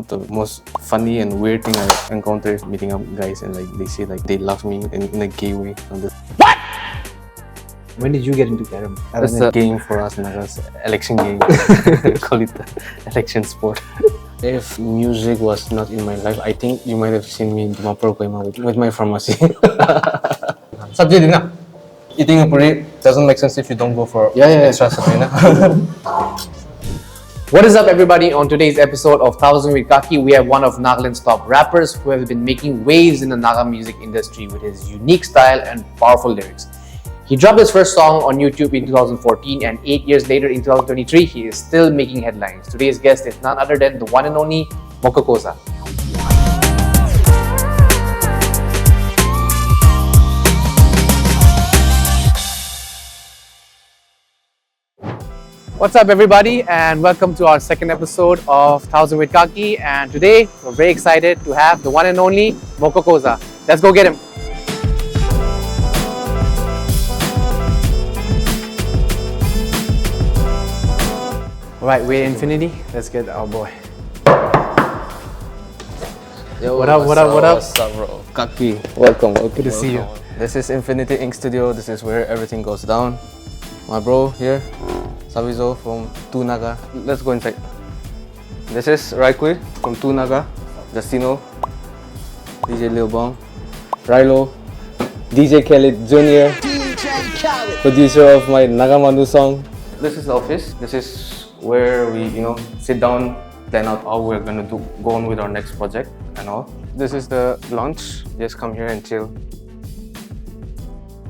of the most funny and weird thing I encounter meeting up guys, and like they say like they love me in a gay way. What? When did you get into carom? That's a game for us, Naga's election game. Call it the election sport. If music was not in my life, I think you might have seen me in Dimapur with my pharmacy. Subject na. Eating a puri doesn't make sense if you don't go for extra subject. What is up, everybody? On today's episode of 1000 with KAKI, we have one of Nagaland's top rappers who have been making waves in the Naga music industry with his unique style and powerful lyrics. He dropped his first song on YouTube in 2014, and 8 years later in 2023, he is still making headlines. Today's guest is none other than the one and only Moko Koza. What's up, everybody, and welcome to our second episode of 1000 with KAKI. And today, we're very excited to have the one and only Moko Koza. Let's go get him. Alright, we're Infinity. Let's get our boy. Yo, what up? What's up, bro? KAKI, welcome. Good to see you. This is Infinity Ink Studio. This is where everything goes down. My bro here, Savizo from Naga. Let's go inside. This is Raikui from Naga, Justino, DJ Lil Bong, Rilo, DJ Khaled Jr., producer of my Nagamanu song. This is the office. This is where we, sit down, plan out how we're gonna go on with our next project and all. This is the launch. Just come here and chill.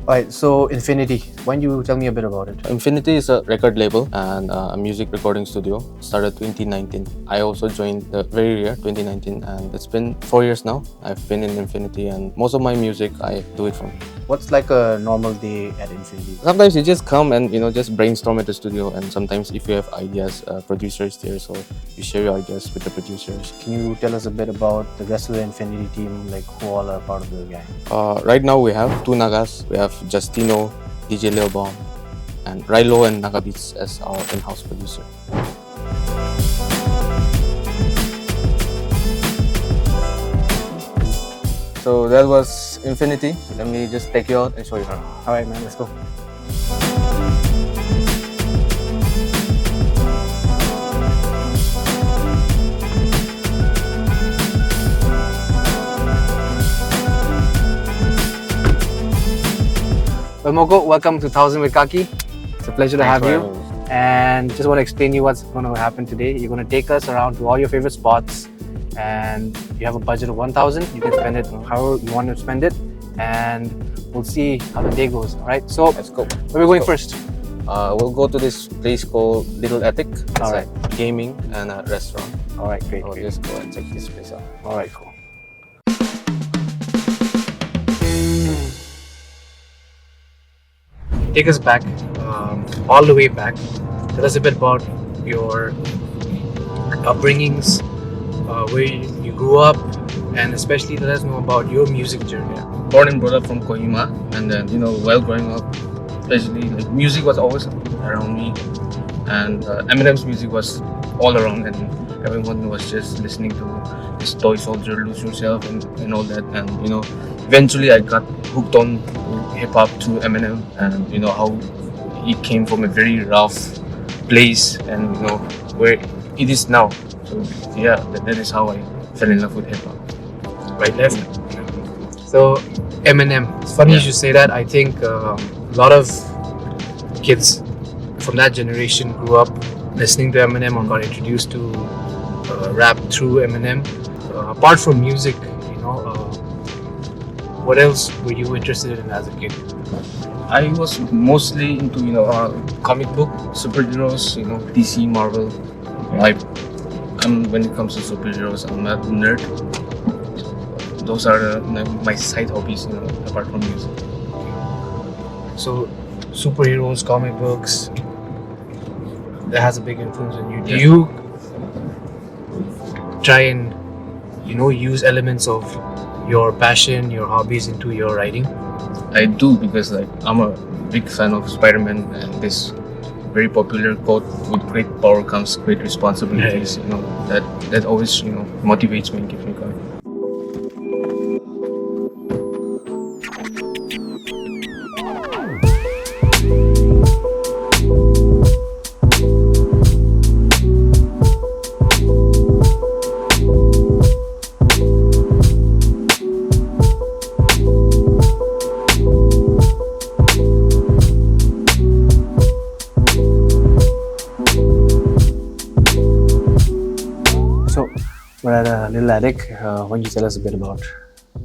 Alright, so Infinity, why don't you tell me a bit about it? Infinity is a record label and a music recording studio. Started 2019. I also joined the very year 2019, and it's been 4 years now. I've been in Infinity, and most of my music I do it from here. What's like a normal day at Infinity? Sometimes you just come and just brainstorm at the studio, and sometimes if you have ideas, producers there, so you share your ideas with the producers. Can you tell us a bit about the rest of the Infinity team, like who all are part of the gang? Right now we have two Nagas. We have Justino, DJ Lil Bong, and Rilo and Naga Beats as our in-house producer. So that was Infinity. Let me just take you out and show you around. Alright, man, let's go. Well, Moko, welcome to 1000 with KAKI. It's a pleasure to have you. And just want to explain to you what's going to happen today. You're going to take us around to all your favorite spots, and you have a budget of 1,000. You can spend it however you want to spend it, and we'll see how the day goes. All right, so let's go. Where are we going first? We'll go to this place called Little Attic. It's all right, gaming and a restaurant. All right, great. I'll just go and check this place out. All right, cool. Take us back, all the way back. Tell us a bit about your upbringings, where you grew up, and especially let us know about your music journey. Born and brought up from Kohima, and then while growing up, especially like music was always around me, and Eminem's music was all around, and everyone was just listening to this Toy Soldier, Lose Yourself, and all that, and eventually I got hooked on hip hop through Eminem, and how he came from a very rough place, and where it is now. So yeah, that is how I fell in love with hip hop. Right, left. So Eminem, it's funny you should say that. I think a lot of kids from that generation grew up listening to Eminem or got introduced to rap through Eminem. Apart from music, what else were you interested in as a kid? I was mostly into comic book superheroes, DC, Marvel. When it comes to superheroes, I'm a nerd. Those are my side hobbies, apart from music. So, superheroes, comic books, that has a big influence on you. Do you try and use elements of your passion, your hobbies into your writing? I do, because I'm a big fan of Spider-Man, and this very popular quote, with great power comes great responsibilities. that always motivates me and gives me going. So, we're at Little Attic. Why don't you tell us a bit about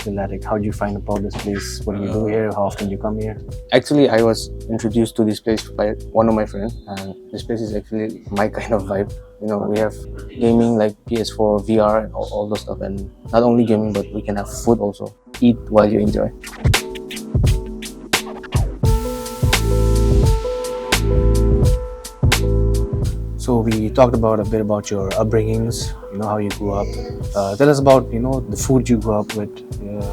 Little Attic? How did you find about this place? What do you do here? How often do you come here? Actually, I was introduced to this place by one of my friends, and this place is actually my kind of vibe. We have gaming like PS4, VR, and all those stuff, and not only gaming, but we can have food also. Eat while you enjoy. So we talked about a bit about your upbringings, how you grew up. Tell us about, the food you grew up with.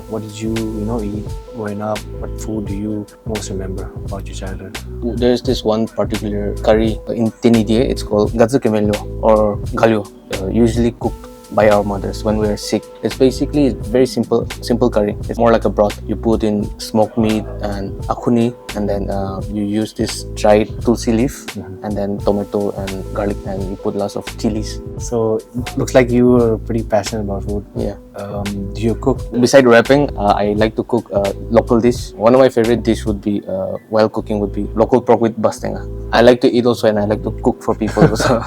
What did you, eat growing up? What food do you most remember about your childhood? There's this one particular curry in Tinidie. It's called Gazukemelyo or galyo. Usually cooked by our mothers when we are sick. It's basically very simple curry. It's more like a broth. You put in smoked meat and akhuni, and then you use this dried tulsi leaf, and then tomato and garlic, and you put lots of chilies. So looks like you were pretty passionate about food. Yeah. Do you cook? Beside rapping, I like to cook local dish. One of my favorite dish would be while cooking would be local pork with bastenga. I like to eat also, and I like to cook for people also.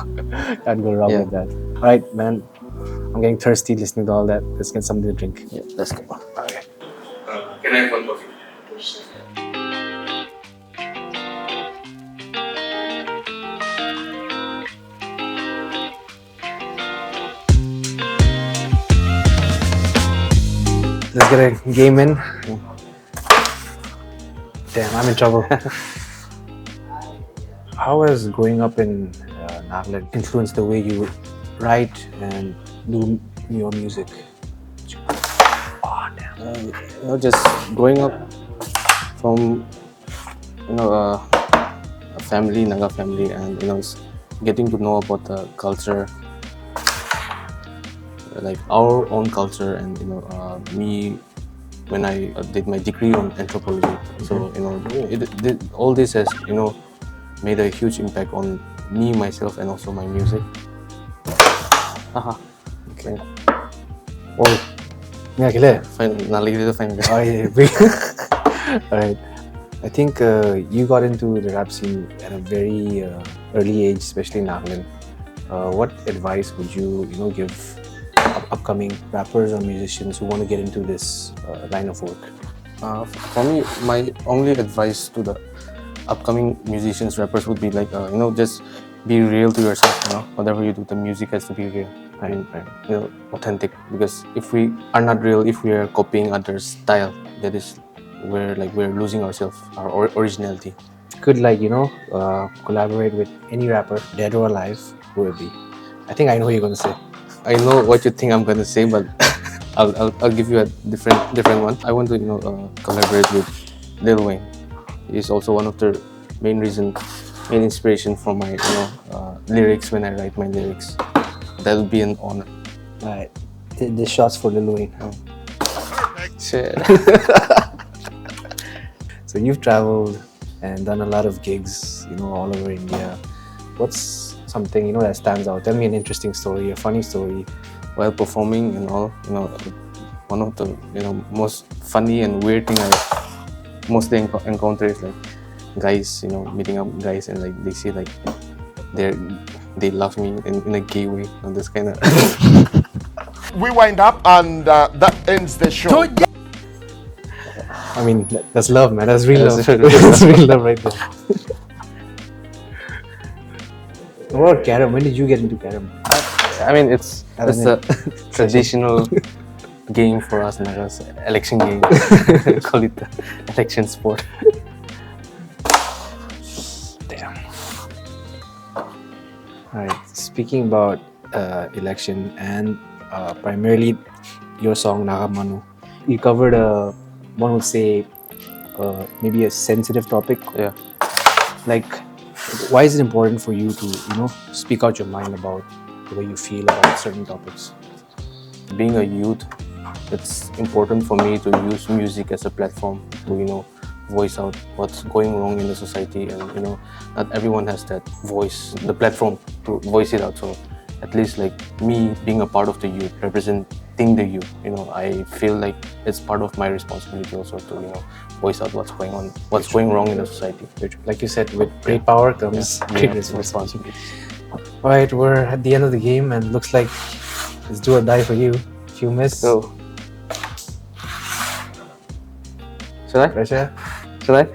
Can't go wrong with that. All right, man. I'm getting thirsty listening to all that. Let's get something to drink. Yeah, let's go. Okay. Can I have one coffee? Let's get a game in. Damn, I'm in trouble. How has growing up in Nagaland influenced the way you write and do your music? Oh, damn. Just growing up from a family, Naga family, and getting to know about the culture, like our own culture, and me when I did my degree on anthropology. So all this has made a huge impact on me, myself, and also my music. Okay. Oh, yeah, killer. Fine, fine. Oh, yeah. All right. I think you got into the rap scene at a very early age, especially in Nagaland. What advice would you, give upcoming rappers or musicians who want to get into this line of work? For me, my only advice to the upcoming musicians, rappers would be like, just be real to yourself. Whatever you do, the music has to be real. And authentic, because if we are not real, if we are copying others' style, that is where we're losing ourselves, our originality. Could collaborate with any rapper, dead or alive, who would it be? I think I know what you're gonna say. I know what you think I'm gonna say, but I'll give you a different one. I want to collaborate with Lil Wayne. He's also one of the main inspiration for my lyrics when I write my lyrics. That would be an honor. Alright, the shots for Lil Wayne. Shit. So you've traveled and done a lot of gigs, all over India. What's something that stands out? Tell me an interesting story, a funny story. While performing and all, one of the most funny and weird thing I mostly encounter is guys, meeting up guys, and they say they love me in a gay way, and this kind of. We wind up and that ends the show. I mean, that's love, man. That's real love. That's That's real love right there. What about Carom? When did you get into Carom? I mean, it's a traditional game for us, Nagas. Election game. Call it the election sport. Damn. Alright, speaking about election and primarily your song Naga Manu, you covered one would say maybe a sensitive topic. Yeah. Why is it important for you to speak out your mind about the way you feel about certain topics? Being a youth, it's important for me to use music as a platform to voice out what's going wrong in the society, and not everyone has that voice, the platform to voice it out. So at least like me being a part of the youth, representing the youth, I feel like it's part of my responsibility also to voice out what's going wrong in the society. Like you said, with great power comes great responsibility. All right, we're at the end of the game, and looks like it's do or die for you. If you miss, So should I? pressure. Should I?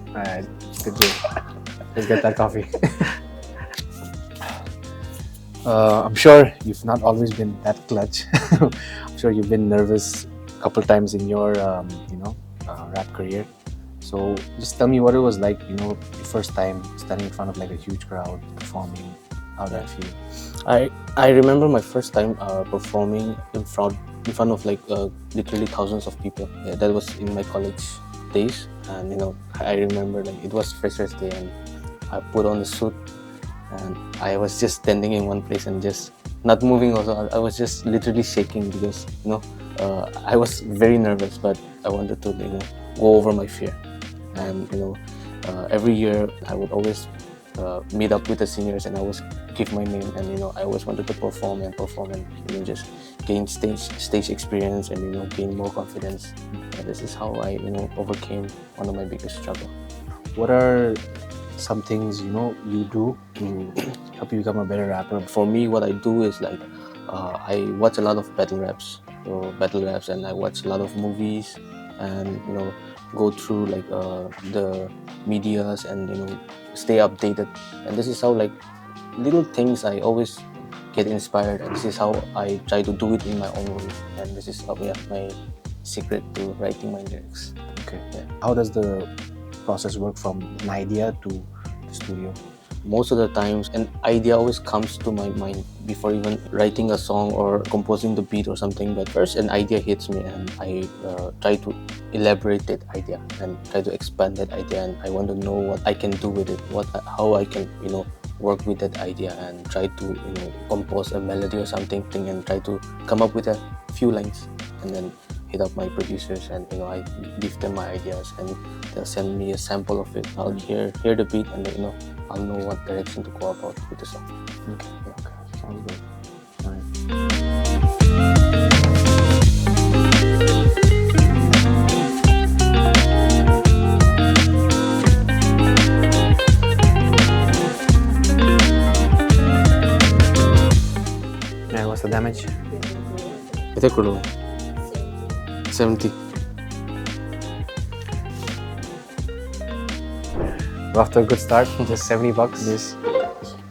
Alright, good job. Let's get that coffee. I'm sure you've not always been that clutch. I'm sure you've been nervous a couple times in your, rap career. So just tell me what it was like, your first time standing in front of like a huge crowd, performing. How did that feel? I remember my first time performing in front of like literally thousands of people. Yeah, that was in my college days, and I remember like it was Freshers Day, and I put on a suit, and I was just standing in one place and just not moving. Also, I was just literally shaking because I was very nervous, but I wanted to go over my fear. And every year I would always meet up with the seniors, and I always give my name, and I always wanted to perform and just gain stage experience and gain more confidence. And this is how I overcame one of my biggest struggle. What are some things you do to help you become a better rapper? For me, what I do is like I watch a lot of battle raps, and I watch a lot of movies, and go through like the medias and stay updated. And this is how like little things I always get inspired, and this is how I try to do it in my own way. And this is my secret to writing my lyrics. Okay. Yeah. How does the process work from an idea to the studio? Most of the times an idea always comes to my mind before even writing a song or composing the beat or something. But first an idea hits me, and I try to elaborate that idea and try to expand that idea, and I want to know what I can do with it, how I can work with that idea, and try to compose a melody or something, and try to come up with a few lines, and then hit up my producers, and I give them my ideas, and they'll send me a sample of it. I'll hear the beat, and I'll know what direction to go about with the song. Okay. Sounds good. All right. And what's the damage? I think we're 70. We're off to a good start. Just $70. Yes.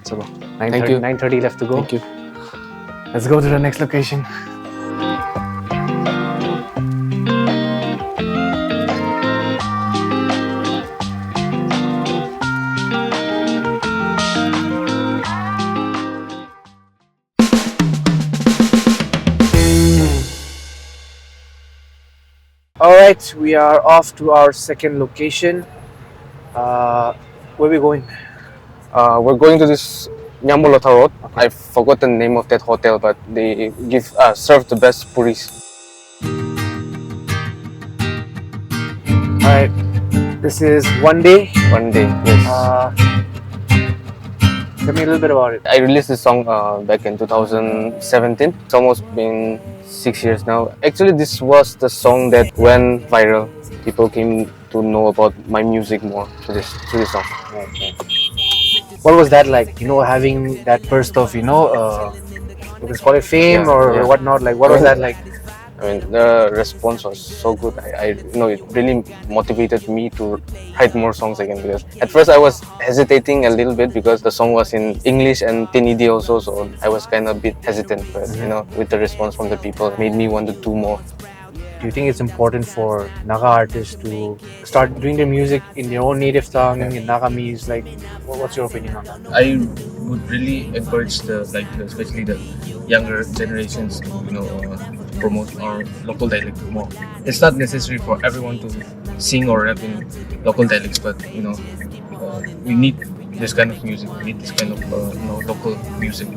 So Thank you. 9:30 left to go. Thank you. Let's go to the next location. All right, we are off to our second location. Where are we going? We're going to this Nyambolota Road. I forgot the name of that hotel, but they serve the best puris. All right, this is One Day. One day, yes. Tell me a little bit about it. I released this song back in 2017. It's almost been 6 years now. Actually, this was the song that went viral. People came to know about my music more through this song. What was that like? Having that burst of you can call it fame or whatnot. Like, what was that like? I mean, the response was so good. It really motivated me to write more songs again, because at first I was hesitating a little bit because the song was in English and Tinidi also, so I was kind of a bit hesitant. But with the response from the people, it made me want to do more. Do you think it's important for Naga artists to start doing their music in their own native tongue, in Nagamese? Like, what's your opinion on that? I would really encourage especially the younger generations to promote our local dialect more. It's not necessary for everyone to sing or rap in local dialects, but we need this kind of music. We need this kind of local music.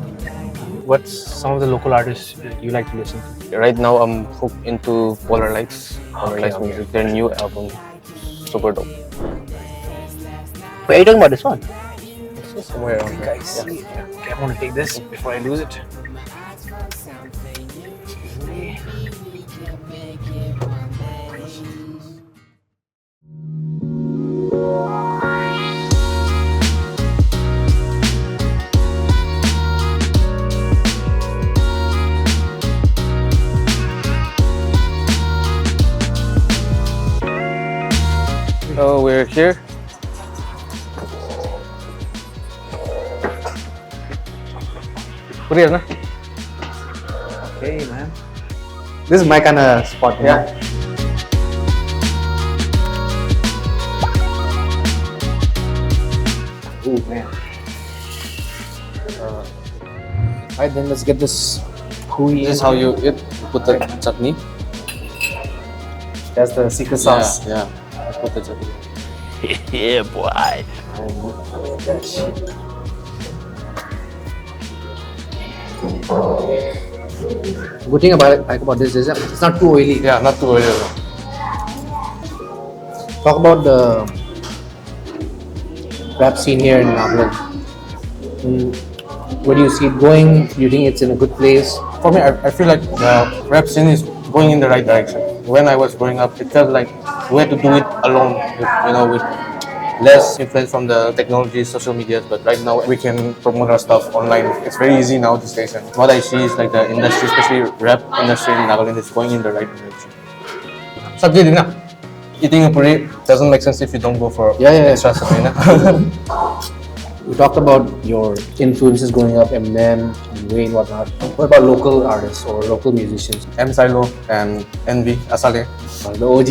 what's some of the local artists you like to listen to? Right now, I'm hooked into Polar Lights. Polar Lights okay. music. Their new album, super dope. Wait, are you talking about this one? It's somewhere around there. Guys, okay, I want to take this before I lose it. So we're here. Real, na? Okay, man. This is my kind of spot. Yeah. Oh man. Alright, then let's get this. This is how you eat. You put the chutney. That's the secret sauce. Yeah. Put the chutney. Yeah, boy. Good thing about this is it's not too oily. Yeah, not too oily. Talk about the rap scene here in Naga. Where do you see it going? Do you think it's in a good place? For me, I feel like the rap scene is going in the right direction. When I was growing up, it felt like we had to do it alone, with less influence from the technology, social media. But right now, we can promote our stuff online. It's very easy now these days. And what I see is like the industry, especially rap industry in Nagaland, is going in the right direction. Sabji din na. Eating a puri doesn't make sense if you don't go for extra sabji na. We talked about your influences growing up, Eminem, Wayne, whatnot. What about local artists or local musicians? M. Silo and NB, Asale. The OG.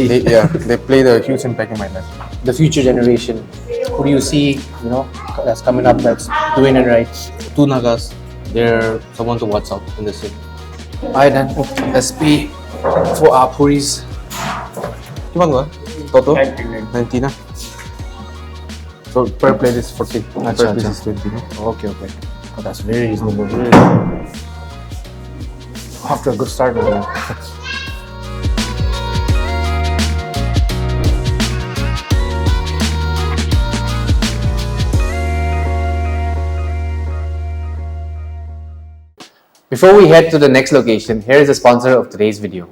They played a huge impact in my life. The future generation. Who do you see, that's coming up, that's doing it right? Two Nagas, they're someone to watch out in the scene. Alright then, SP for our puris. Gimana? Toto? 19 na. So per plate is 14. Per piece is 20. Okay. Oh, that's very reasonable. After a good start, man. Before we head to the next location, here is the sponsor of today's video.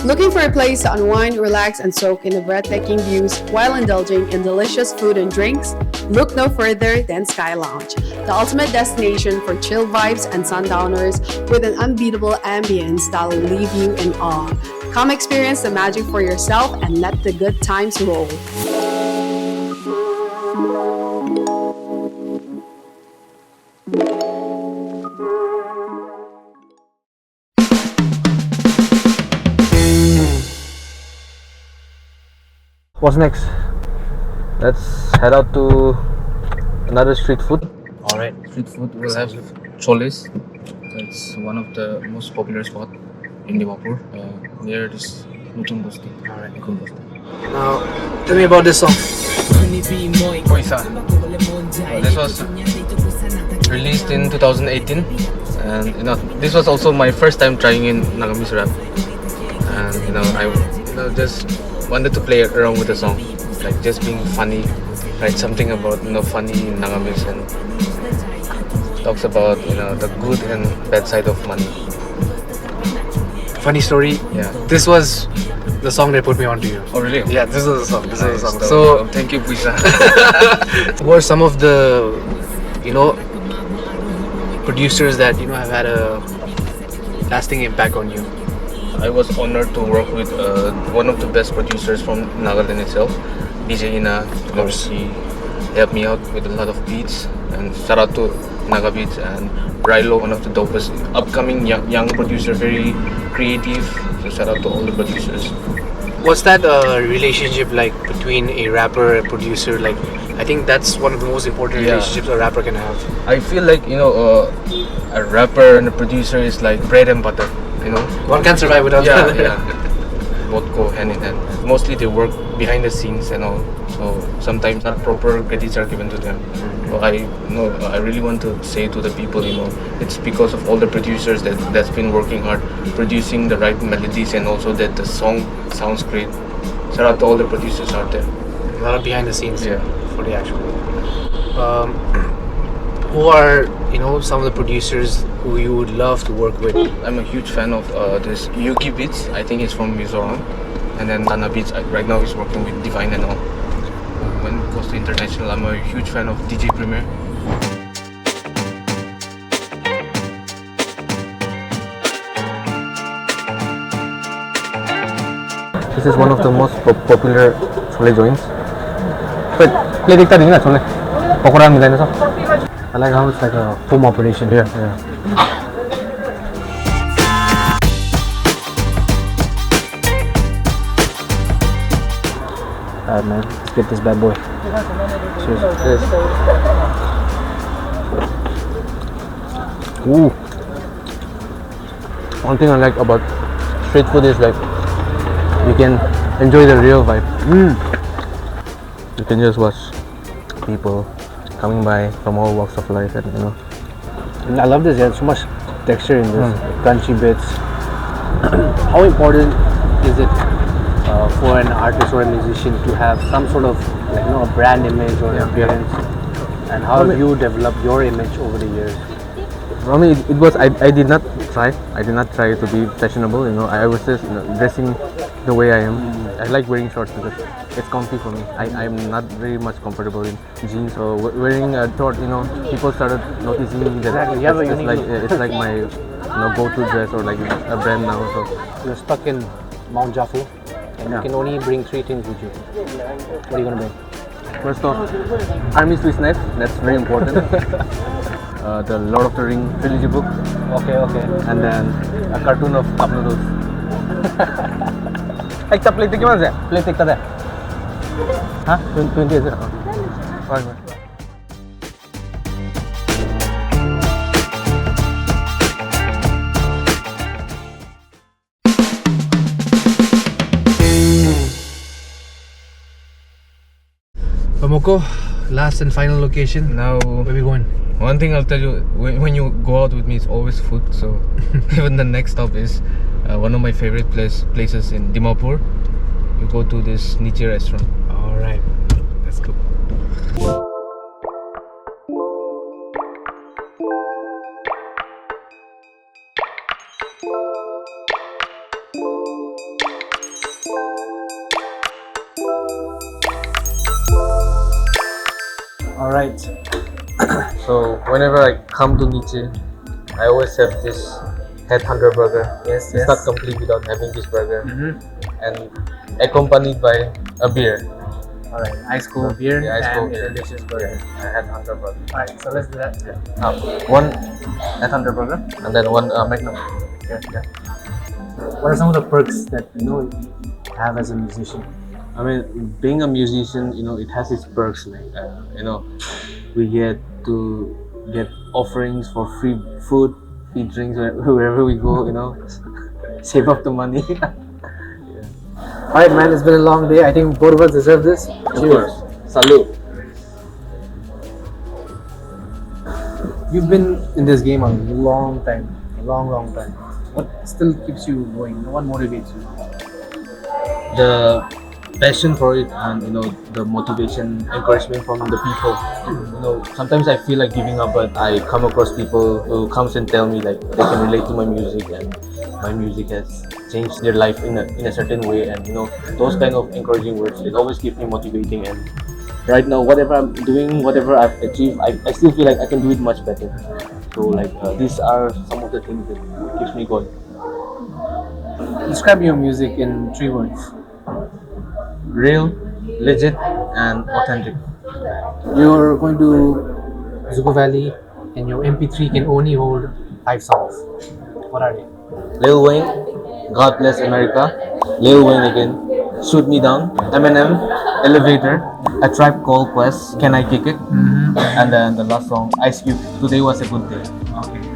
Looking for a place to unwind, relax, and soak in the breathtaking views while indulging in delicious food and drinks? Look no further than Sky Lounge, the ultimate destination for chill vibes and sundowners with an unbeatable ambience that will leave you in awe. Come experience the magic for yourself and let the good times roll. What's next? Let's head out to another street food. Alright. Street food, we'll have choles. It's one of the most popular spots in Dimapur. Near this Nutun Bosti. Alright, cool. Now, tell me about this song. Koisa. This was released in 2018, and this was also my first time trying in Nagamese rap. And I just wanted to play around with the song, like just being funny, write something about funny in Nagamese and talks about the good and bad side of money. Funny story. Yeah. This was the song that put me onto you. Oh really? Yeah, this was the song. This was the song. So thank you, Puisa. Who are some of the, producers that have had a lasting impact on you? I was honored to work with one of the best producers from Nagaland itself, DJ Ina. Of course, he helped me out with a lot of beats, and shout out to Naga Beats and Rilo, one of the dopest upcoming young producer, very creative. So shout out to all the producers. What's that relationship like between a rapper and a producer? Like, I think that's one of the most important relationships a rapper can have. I feel like a rapper and a producer is like bread and butter. One can't survive without the other. both go hand in hand. Mostly they work behind the scenes and all, so sometimes not proper credits are given to them. But I really want to say to the people, it's because of all the producers that's been working hard, producing the right melodies, and also that the song sounds great. Shout out to all the producers out there. A lot of behind the scenes Yeah. for the actual. Who are some of the producers who you would love to work with? I'm a huge fan of this Yuki Beats. I think he's from Mizoram. And then Tana Beats, right now he's working with Divine and all. When it goes to international, I'm a huge fan of DJ Premier. This is one of the most popular chole joints. But play dikta din na chole. Pakora milai na sa. I like how it's like a home operation here. Yeah. Alright man, let's get this bad boy. Cheers. Cheers. Ooh. One thing I like about street food is like you can enjoy the real vibe. You can just watch people coming by from all walks of life, and And I love this. There's so much texture in this, crunchy bits. How important is it for an artist or a musician to have some sort of a brand image or appearance? And how have you developed your image over the years? For me, it was I did not try. I did not try to be fashionable. I was just dressing the way I am. I like wearing shorts because it's comfy for me. I'm not very much comfortable in jeans, so wearing a short, people started noticing that it's like my go-to dress or like a brand now. So You're stuck in Mount Jafu, and you can only bring 3 things with you. What are you gonna bring? first off, Army Swiss knife. That's very important. The Lord of the Ring trilogy book, Okay. and then a cartoon of cup noodles. Ekta plate gimana sih? Plate ekta deh. Hah? 20 aja. Fine. Moko, last and final location. Now, Where are we going? one thing I'll tell you, when you go out with me, it's always food. So even the next stop is one of my favorite places in Dimapur. You go to this niche restaurant. Alright, let's go. Alright. So whenever I come to Niche, I always have this headhunter burger. Yes. It's not complete without having this burger, and accompanied by a beer. Alright, ice cold beer Yeah, ice and cold a beer. delicious burger. A headhunter burger. Alright, so let's do that. One headhunter burger and then one Magnum. Yeah. What are some of the perks that you have as a musician? I mean, being a musician, it has its perks. Like, we get to get offerings for free food, free drinks wherever we go. Save up the money. Alright man, it's been a long day. I think both of us deserve this. Cheers. Salute. You've been in this game a long time. What still keeps you going? What motivates you? The passion for it, and the motivation, encouragement from the people. Sometimes I feel like giving up, but I come across people who comes and tell me like they can relate to my music, and my music has changed their life in a certain way, and those kind of encouraging words, it always keeps me motivating. And right now, whatever I'm doing, whatever I've achieved, I still feel like I can do it much better. So these are some of the things that keeps me going. Describe your music in 3 words. Real, legit, and authentic. You're going to Zuko Valley and your MP3 can only hold 5 songs. What are they? Lil Wayne, God Bless America, Lil Wayne again, Shoot Me Down, Eminem, Elevator, A Tribe Called Quest, Can I Kick It, And then the last song, Ice Cube, Today Was a Good Day.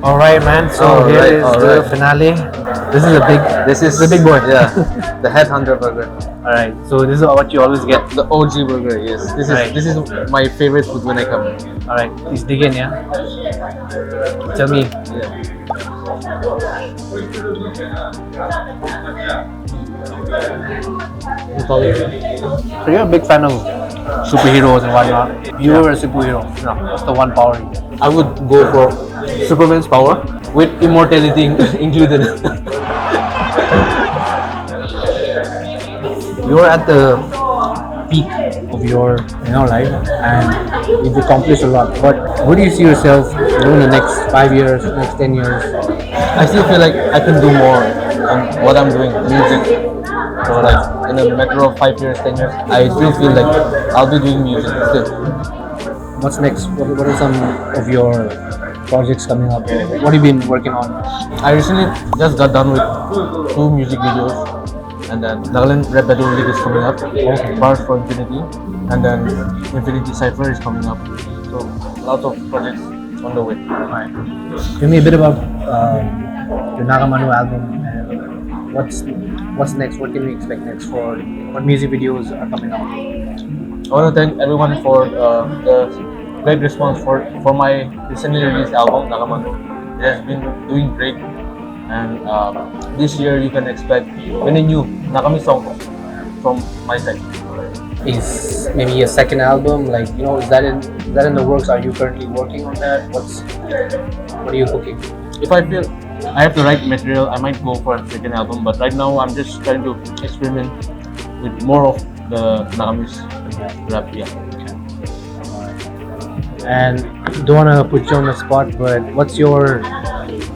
All right, man. So here is the finale. This is the big boy. Yeah, the Headhunter burger. All right. So this is what you always get. The OG burger, yes. This is my favorite food when I come. All right. Please dig in, yeah. Tell me. So you're a big fan of superheroes and whatnot. If you were a superhero, what's the one power you get? I would go for Superman's power with immortality included. You're at the peak of your life, and you've accomplished a lot. But where do you see yourself in the next 5 years, next 10 years? I still feel like I can do more on what I'm doing, music. So like in a matter of 5 years, 10 years, I still feel like I'll be doing music still. What's next? What are some of your projects coming up? What have you been working on? I recently just got done with 2 music videos. And then Nagaland Rap Battle League is coming up, Bars for Infinity, and then Infinity Cypher is coming up. So lots of projects on the way. Right. Tell me a bit about the Naga Manu album and what's next? What can we expect next? For what music videos are coming out? I want to thank everyone for the great response for my recently released album Naga Manu. It has been doing great. And this year you can expect many new Nakami songs from my side. Is maybe a second album, like is that in the works? Are you currently working on that? What are you cooking? If I feel I have the right material, I might go for a second album. But right now I'm just trying to experiment with more of the Nakami's rap. Yeah. And don't want to put you on the spot, but what's your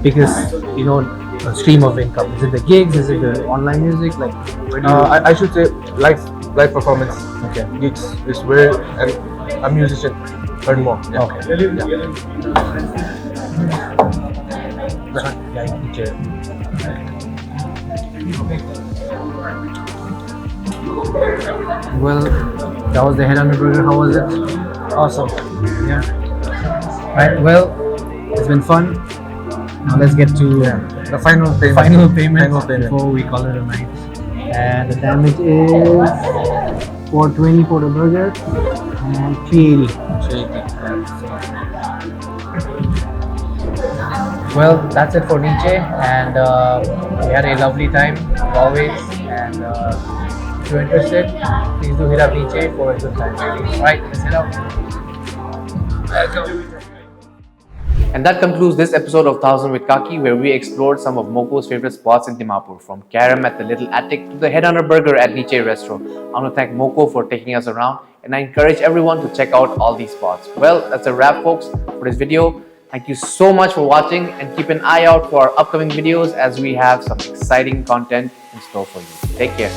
biggest stream of income? Is it the gigs? Is it the online music? Like, where do you? I should say live performance. Okay. Gigs is where a musician earn more. Yeah. Okay. Well, that was the Headhunter burger. How was it? Awesome. Yeah. Right. Well, it's been fun. Now let's get to The final payment. Before we call it a night. And the damage is 420 for the burger and 380. Well, that's it for Nietzsche, and we had a lovely time as always. And if you're interested, please do hit up Nietzsche for a good time. Alright, let's head out. Let's go. And that concludes this episode of 1000 with Kaki, where we explored some of Moko's favorite spots in Dimapur, from Karam at the Little Attic to the Headhunter Burger at Nietzsche Restaurant. I want to thank Moko for taking us around, and I encourage everyone to check out all these spots. Well, that's a wrap, folks, for this video. Thank you so much for watching, and keep an eye out for our upcoming videos as we have some exciting content in store for you. Take care.